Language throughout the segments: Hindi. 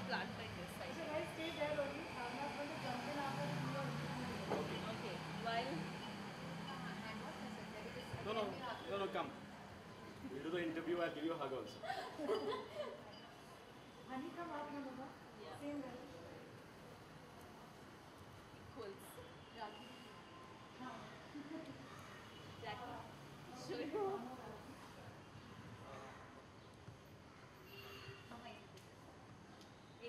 a plant like this. I think. guys, stay there only. I'm not going to jump in after the video. Okay. While No, no, no, no, come. We'll do the interview. I'll give you a hug also. Honey, come out, my Baba. Yeah. Same there. equals. Jackie. हाँ. Jackie. Show you.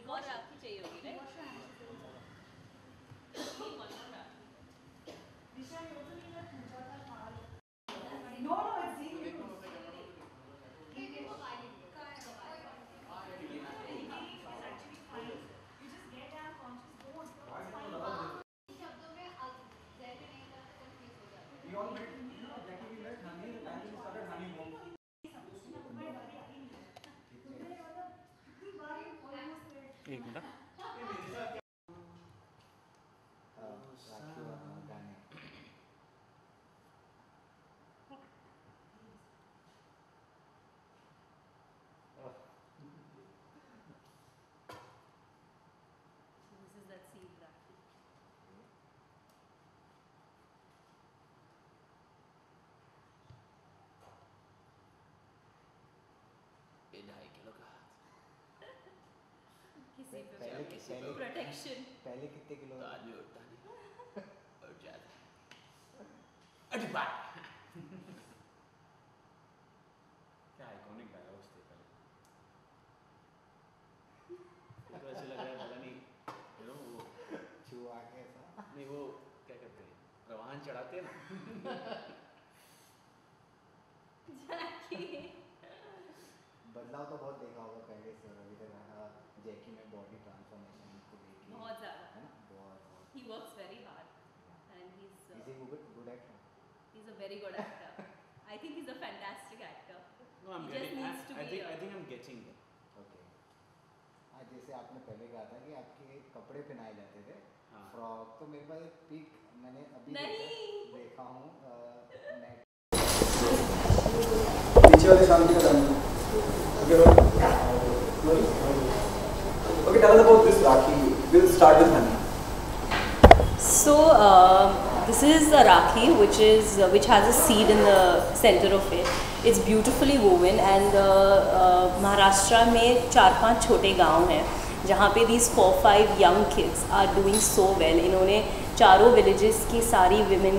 एक और राखी चाहिए होगी, right? Wash your hands. एक और राखी. Disha, you also need a puja ka thal. No, no, it's seeing you. You just get unconscious. Don't. We all met, Jackie, we met Honey, and then we started honeymoon. एक मिनट. गाने. So this is that seed Rakhi. ये 2.5 किलो का. किसी पे पहले किसी पे पहले प्रोटेक्शन. पहले कितने किलो? तो आदमी उठता नहीं और जाता. अरे बाप. क्या आइकॉनिक डायलॉग्स थे पहले. तो ऐसे लग रहा है पता नहीं, you know, वो छुआ के ऐसा. नहीं, वो क्या कहते हैं, प्रवाहन चढ़ाते हैं ना. Jackie. बदलाव तो बहुत देखा होगा पहले से और अभी तक. जैकी में बॉडी ट्रांसफॉर्मेशन को लेके बहुत ज़्यादा. है ना, बहुत. He works very hard, and Is he good actor? he's a very good actor. I think he's a fantastic actor. No, I'm He getting. just needs to I be think a- I'm getting it. Okay. आज जैसे आपने पहले कहा था कि आपके कपड़े पहनाए जाते थे, हाँ. फ्रॉक, तो मेरे पास एक पिक मैंने अभी नहीं. देखा हूँ नेट. नीचे वाले शांति का गाना. Okay, tell us about this Rakhi. We'll start with Honey. So this is a Rakhi which has a seed in the center of it. It's beautifully woven, and Maharashtra में 4-5 छोटे गांव हैं जहाँ पे these 4-5 young kids are doing so well. इन्होंने चारों villages की सारी women,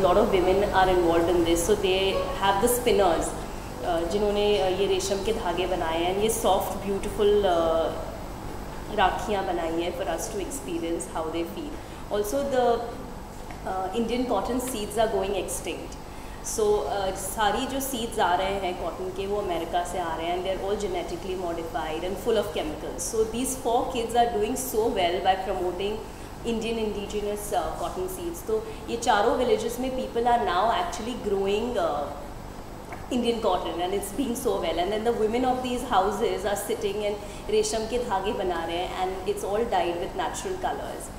lot of women are involved in this. So they have the spinners जिन्होंने ये रेशम के धागे बनाए हैं, and ये soft beautiful राखियाँ बनाई हैं for us to experience how they feel. Also the Indian cotton seeds are going extinct. So सारी जो seeds आ रहे हैं cotton के वो अमेरिका से आ रहे हैं, and they're all genetically modified and full of chemicals. So these 4 kids are doing so well by promoting Indian indigenous cotton seeds. तो ये चारों villages में people are now actually growing Indian cotton, and it's being so well. And then the women of these houses are sitting and रेशम के धागे बना रहे हैं, and it's all dyed with natural colors.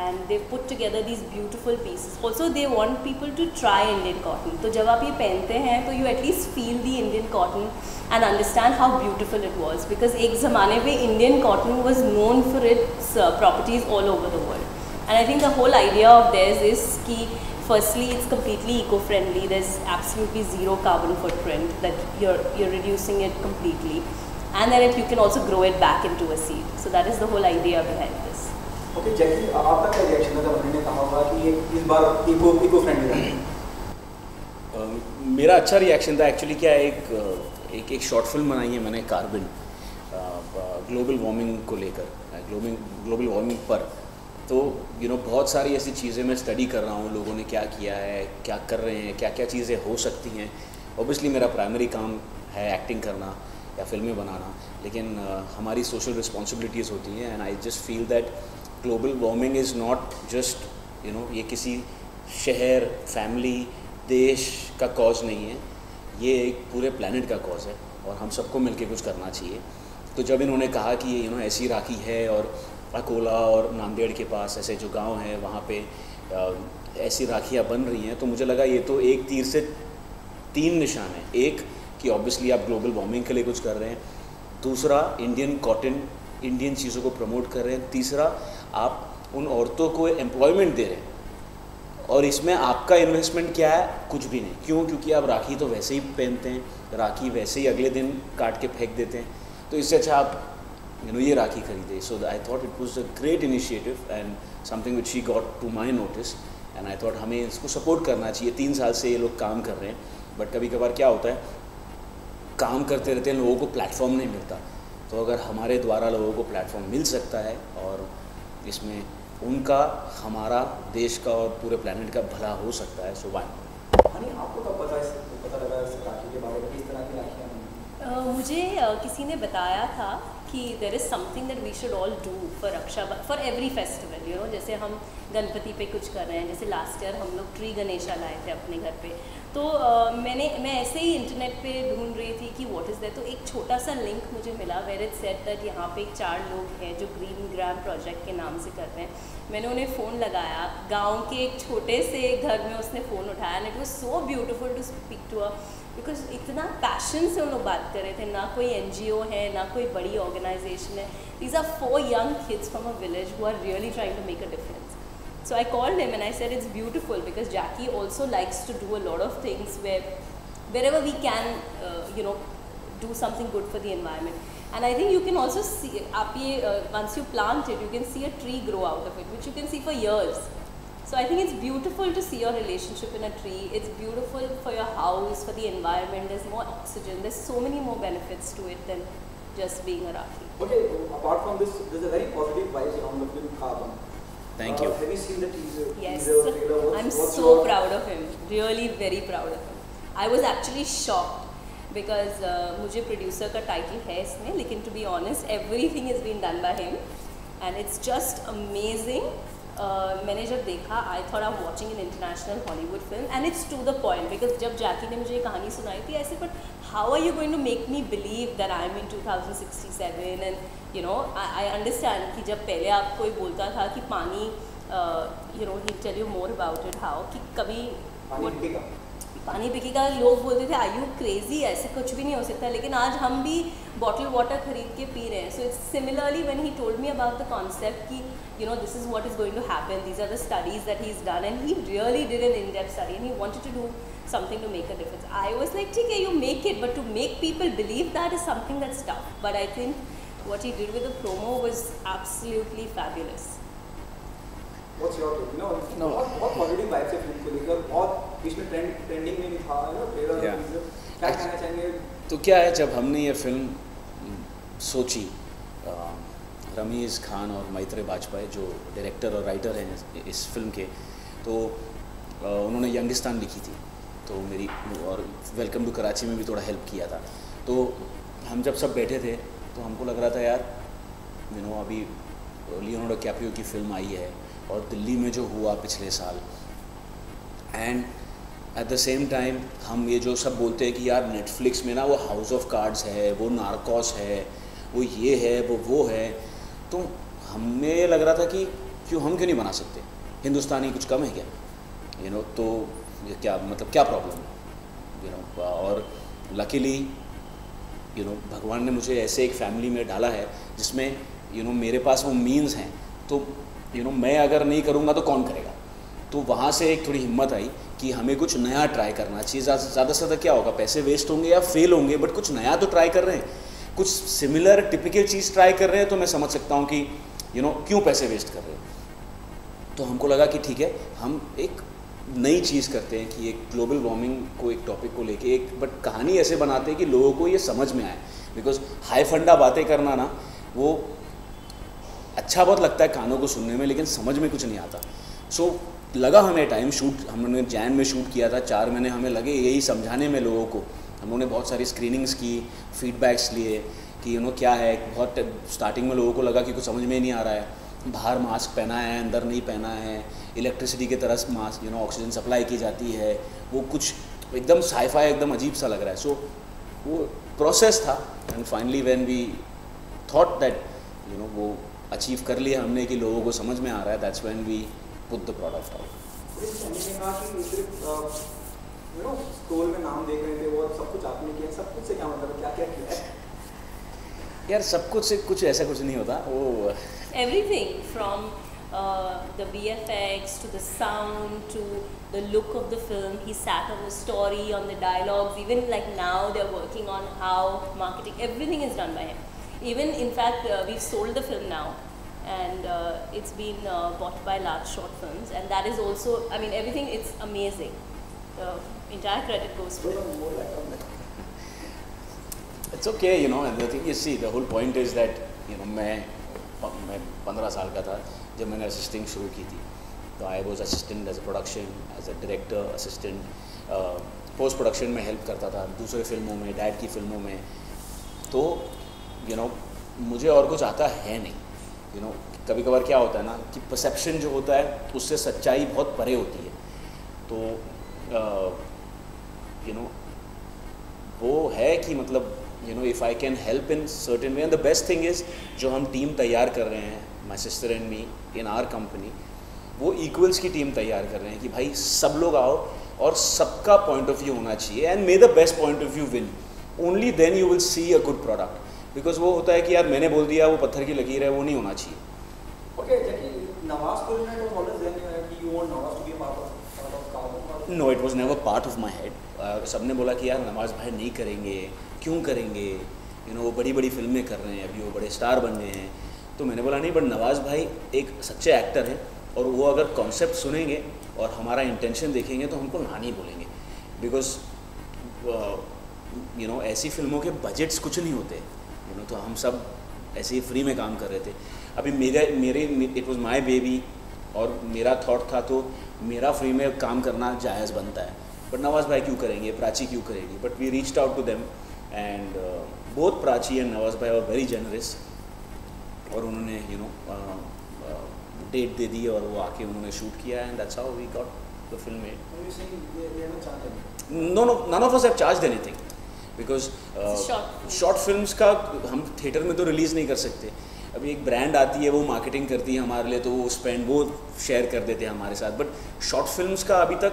And they've put together these beautiful pieces. Also, they want people to try Indian cotton. तो जब आप ये पहनते हैं तो you at least feel the Indian cotton and understand how beautiful it was. Because एक ज़माने पे Indian cotton was known for its properties all over the world. And I think the whole idea of theirs is कि firstly, it's completely eco-friendly. There's absolutely zero carbon footprint, that you're reducing it completely, and then you can also grow it back into a seed. So that is the whole idea behind this. Okay, Jackie, आपका क्या रिएक्शन था जब उन्होंने कहा होगा कि ये इस बार इको फ्रेंडली है? मेरा अच्छा रिएक्शन था. एक्चुअली क्या है, एक शॉर्ट फिल्म बनाई है मैंने, कार्बन, ग्लोबल वार्मिंग को लेकर, ग्लोबल वार्मिंग पर. तो बहुत सारी ऐसी चीज़ें मैं स्टडी कर रहा हूँ, लोगों ने क्या किया है, क्या कर रहे हैं, क्या क्या चीज़ें हो सकती हैं. ऑब्वियसली मेरा प्राइमरी काम है एक्टिंग करना या फिल्में बनाना, लेकिन हमारी सोशल रिस्पॉन्सिबिलिटीज़ होती हैं. And I just feel that global warming is not just ये किसी शहर, फैमिली, देश का कॉज नहीं है. ये एक पूरे प्लानट का कॉज है और हम सबको मिलके कुछ करना चाहिए. तो जब इन्होंने कहा कि ऐसी राखी है और अकोला और नांदेड़ के पास ऐसे जो गांव हैं वहाँ पे ऐसी राखियाँ बन रही हैं, तो मुझे लगा ये तो एक तीर से 3 निशान है. एक कि ऑब्वियसली आप ग्लोबल वार्मिंग के लिए कुछ कर रहे हैं, दूसरा इंडियन कॉटन इंडियन चीज़ों को प्रमोट कर रहे हैं, तीसरा आप उन औरतों को एम्प्लॉयमेंट दे रहे हैं, और इसमें आपका इन्वेस्टमेंट क्या है? कुछ भी नहीं। क्यों? क्योंकि आप राखी तो वैसे ही पहनते हैं, राखी वैसे ही अगले दिन काट के फेंक देते हैं, तो इससे अच्छा आप ये राखी खरीदे। So I thought it was a great initiative and something which she got to my notice, and I thought हमें इसको सपोर्ट करना चाहिए। 3 साल से ये लोग काम कर रहे हैं, बट कभी कभार क्या होता है, काम करते रहते हैं, लोगों को प्लेटफॉर्म नहीं मिलता। तो अगर हमारे द्वारा लोगों को प्लेटफॉर्म मिल सकता है और इसमें उनका, हमारा, देश का और पूरे प्लेनेट का भला हो सकता है, सो वाई। हनी, आपको कब पता लगा इस राखी के बारे में, किस तरह की राखियाँ? मुझे किसी ने बताया था कि there is something that we should all do for for every festival, जैसे हम गणपति पे कुछ कर रहे हैं, जैसे लास्ट ईयर हम लोग ट्री गणेशा लाए थे अपने घर पे, तो मैं ऐसे ही इंटरनेट पे ढूंढ रही थी कि व्हाट इज़ दैट, तो एक छोटा सा लिंक मुझे मिला वेयर इट सेड दैट यहाँ पे 4 लोग हैं जो ग्रीन ग्राम प्रोजेक्ट के नाम से कर रहे हैं। मैंने उन्हें फ़ोन लगाया, गांव के एक छोटे से घर में उसने फ़ोन उठाया, and it was so beautiful to speak to a, because इतना पैशन से उन लोग बात कर रहे थे, ना कोई NGO है, ना कोई बड़ी ऑर्गेनाइजेशन है, these are 4 young kids from a village who are really trying to make a difference. So I called him and I said it's beautiful because Jackie also likes to do a lot of things wherever we can, do something good for the environment. And I think you can also see, once you plant it, you can see a tree grow out of it, which you can see for years. So I think it's beautiful to see your relationship in a tree. It's beautiful for your house, for the environment. There's more oxygen. There's so many more benefits to it than just being a Rakhi. Okay, apart from this, there's a very positive vibes around the film Carbon. Thank you. Have you seen the teaser? Yes, trailer? I'm so proud of him. Really very proud of him. I was actually shocked because मुझे producer का title है इसमें, लेकिन to be honest, everything has been done by him, and it's just amazing. मैंने जब देखा, I thought I am watching an international Hollywood film, and it's to the point, because जब जैकी ने मुझे ये कहानी सुनाई थी ऐसे, but how are you going to make me believe that I am in 2067, and I understand कि जब पहले आप कोई बोलता था कि पानी, he tell you more about it, how कि कभी पानी बिकेगा, लोग बोलते थे आर यू क्रेजी, ऐसे कुछ भी नहीं हो सकता, लेकिन आज हम भी बॉटल वाटर खरीद के पी रहे हैं. So it's similarly when he told me about the concept कि this is what is going to happen, these are the studies that he's done, and he really did an in-depth study and he wanted to do something to make a difference. I was like, okay, you make it, but to make people believe that is something that's tough. But I think what he did with the promo was absolutely fabulous. What's your take? No. बहुत पॉजिटिव वाइब्स है फिल्म को लेकर, बहुत इसमें ट्रेंडिंग में भी था, ट्रेलर क्या कहना चाहेंगे? तो क्या है, जब हमने ये फिल्म सोची, रमीज़ खान और मैत्रेय वाजपेयी जो डायरेक्टर और राइटर हैं इस फिल्म के, तो उन्होंने यंगिस्तान लिखी थी, तो मेरी और वेलकम टू कराची में भी थोड़ा हेल्प किया था. तो हम जब सब बैठे थे तो हमको लग रहा था यार अभी लियोनार्डो कैप्रियो की फ़िल्म आई है और दिल्ली में जो हुआ पिछले साल, and at the same time हम ये जो सब बोलते हैं कि यार नेटफ्लिक्स में ना वो हाउस ऑफ कार्ड्स है, वो नार्कोस है, वो ये है, वो है, तो हमें ये लग रहा था कि हम क्यों नहीं बना सकते, हिंदुस्तानी कुछ कम है क्या, तो क्या मतलब क्या प्रॉब्लम है, और लकीली भगवान ने मुझे ऐसे एक फैमिली में डाला है जिसमें मेरे पास वो मीन्स हैं, तो मैं अगर नहीं करूँगा तो कौन करेगा. तो वहाँ से एक थोड़ी हिम्मत आई कि हमें कुछ नया ट्राई करना चाहिए. ज़्यादा से ज़्यादा क्या होगा, पैसे वेस्ट होंगे या फेल होंगे, बट कुछ नया तो ट्राई कर रहे हैं, कुछ सिमिलर टिपिकल चीज़ ट्राई कर रहे हैं, तो मैं समझ सकता हूँ कि क्यों पैसे वेस्ट कर रहे हैं. तो हमको लगा कि ठीक है, हम एक नई चीज़ करते हैं कि एक ग्लोबल वार्मिंग को, एक टॉपिक को लेके एक बट कहानी ऐसे बनाते हैं कि लोगों को ये समझ में आए. बिकॉज हाई फंडा बातें करना ना, वो अच्छा बहुत लगता है कानों को सुनने में, लेकिन समझ में कुछ नहीं आता. सो लगा हमें टाइम, शूट हमने जैन में शूट किया था, 4 महीने हमें लगे यही समझाने में लोगों को. हम लोगों ने बहुत सारी स्क्रीनिंग्स की, फीडबैक्स लिए कि क्या है. बहुत स्टार्टिंग में लोगों को लगा कि कुछ समझ में ही नहीं आ रहा है, बाहर मास्क पहना है, अंदर नहीं पहना है, इलेक्ट्रिसिटी की तरह मास्क ऑक्सीजन सप्लाई की जाती है, वो कुछ एकदम साइफाई, एकदम अजीब सा लग रहा है. सो वो प्रोसेस था, and finally when we thought that वो अचीव कर लिया हमने कि लोगों को समझ में आ रहा है, that's when we put the product out. Store में नाम देख रहे थे, वो सब कुछ आपने किया, सब कुछ से क्या मतलब, क्या क्या किया है? यार सब कुछ से कुछ ऐसा कुछ नहीं होता वो Everything from the VFX to the sound to the look of the film. He sat on the story, on the dialogues. Even like now they're working on how marketing. Everything is done by him. Even in fact we've sold the film now, and it's been bought by Large Short Films, and that is also, I mean, everything, it's amazing. The entire credit goes to him. It's okay, you know, and the thing is, see, the whole point is that, you know, मैं 15 साल का था जब मैंने असिस्टिंग शुरू की थी, तो I was assistant as a production, as a director, assistant post production में हेल्प करता था दूसरे फिल्मों में, डैड की फिल्मों में। तो यू नो मुझे और कुछ आता है नहीं, यू नो कभी कभार क्या होता है ना कि परसेप्शन जो होता है उससे सच्चाई बहुत परे होती है। तो यू नो वो है कि मतलब you know if I can help in certain way, and the best thing is जो हम टीम तैयार कर रहे हैं, my sister and me in our company, वो इक्वल्स की टीम तैयार कर रहे हैं कि भाई सब लोग आओ और सबका पॉइंट ऑफ व्यू होना चाहिए, and may the best point of view win, only then you will see a good product. Because वो होता है कि यार मैंने बोल दिया, वो पत्थर की लकीर है, वो नहीं होना चाहिए। Okay, Jackie, Nawaz Kulinat was always there कि you want Nawaz to be a part of Carbon? No, it was never part of my head. सबने बोला कि यार नवाज़ भाई नहीं करेंगे, क्यों करेंगे, यू नो वो बड़ी बड़ी फिल्में कर रहे हैं, अभी वो बड़े स्टार बन गए हैं। तो मैंने बोला नहीं, बट नवाज़ भाई एक सच्चे एक्टर हैं, और वो अगर कॉन्सेप्ट सुनेंगे और हमारा इंटेंशन देखेंगे तो हमको ना नहीं बोलेंगे। बिकॉज यू नो ऐसी फिल्मों के बजट्स कुछ नहीं होते, यू नो, तो हम सब ऐसे ही फ्री में काम कर रहे थे। अभी मेरे इट वाज माय बेबी, और मेरा थॉट था तो मेरा फ्री में काम करना जायज़ बनता है, बट नवाज़ भाई क्यों करेंगे, प्राची क्यों करेगी। But we reached out to them, and both Prachi and Nawaz भाई वर वेरी जनरस, और उन्होंने यू नो डेट दे दी और वो आके उन्होंने शूट किया, and that's how we got the film made. Are you saying they haven't charged anything? No, none of us have charged anything, because short films का हम थिएटर में तो रिलीज़ नहीं कर सकते। अभी एक ब्रांड आती है, वो मार्केटिंग करती है हमारे लिए, तो वो स्पेंड वो शेयर कर देते हैं हमारे साथ, बट शॉर्ट फिल्म्स का अभी तक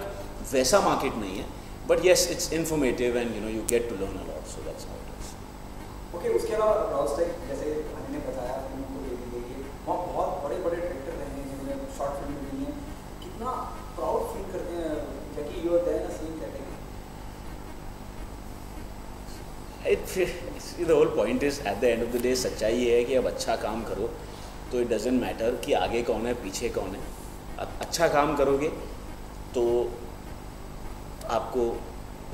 वैसा मार्केट नहीं है। But yes, it's informative and you know you get to learn a lot, so that's how it is. Okay, उसके अलावा रॉस्टेक जैसे हमने बताया फिल्म को ले लीजिए, वहाँ बहुत बड़े बड़े डायरेक्टर रहे हैं जिन्होंने शॉर्ट फिल्म ली हैं, कितना प्राउड फील करते हैं जबकि you are there in the same category. The whole point is at the end of the day सच्चाई ये है कि अब अच्छा काम करो तो इट डजेंट मैटर कि आगे कौन है पीछे कौन है। अच्छा काम करोगे तो आपको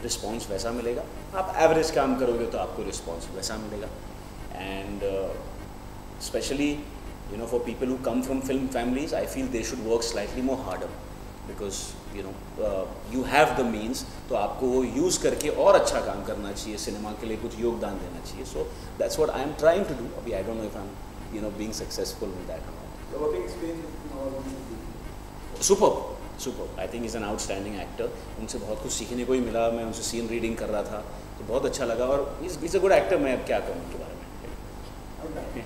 रिस्पॉन्स वैसा मिलेगा, आप एवरेज काम करोगे तो आपको रिस्पॉन्स वैसा मिलेगा। And specially you know for people who come from film families, I feel they should work slightly more harder, because you know you have the means, तो आपको वो यूज़ करके और अच्छा काम करना चाहिए, सिनेमा के लिए कुछ योगदान देना चाहिए। So that's what I am trying to do. अभी I don't know if I am you know being successful with that और not. The working experience with Nawaz super I think is an outstanding actor. उनसे बहुत कुछ सीखने को ही मिला, मैं उनसे सीन रीडिंग कर रहा था तो बहुत अच्छा लगा, और इज़ अ गुड एक्टर। मैं अब क्या कहूँ उनके बारे में।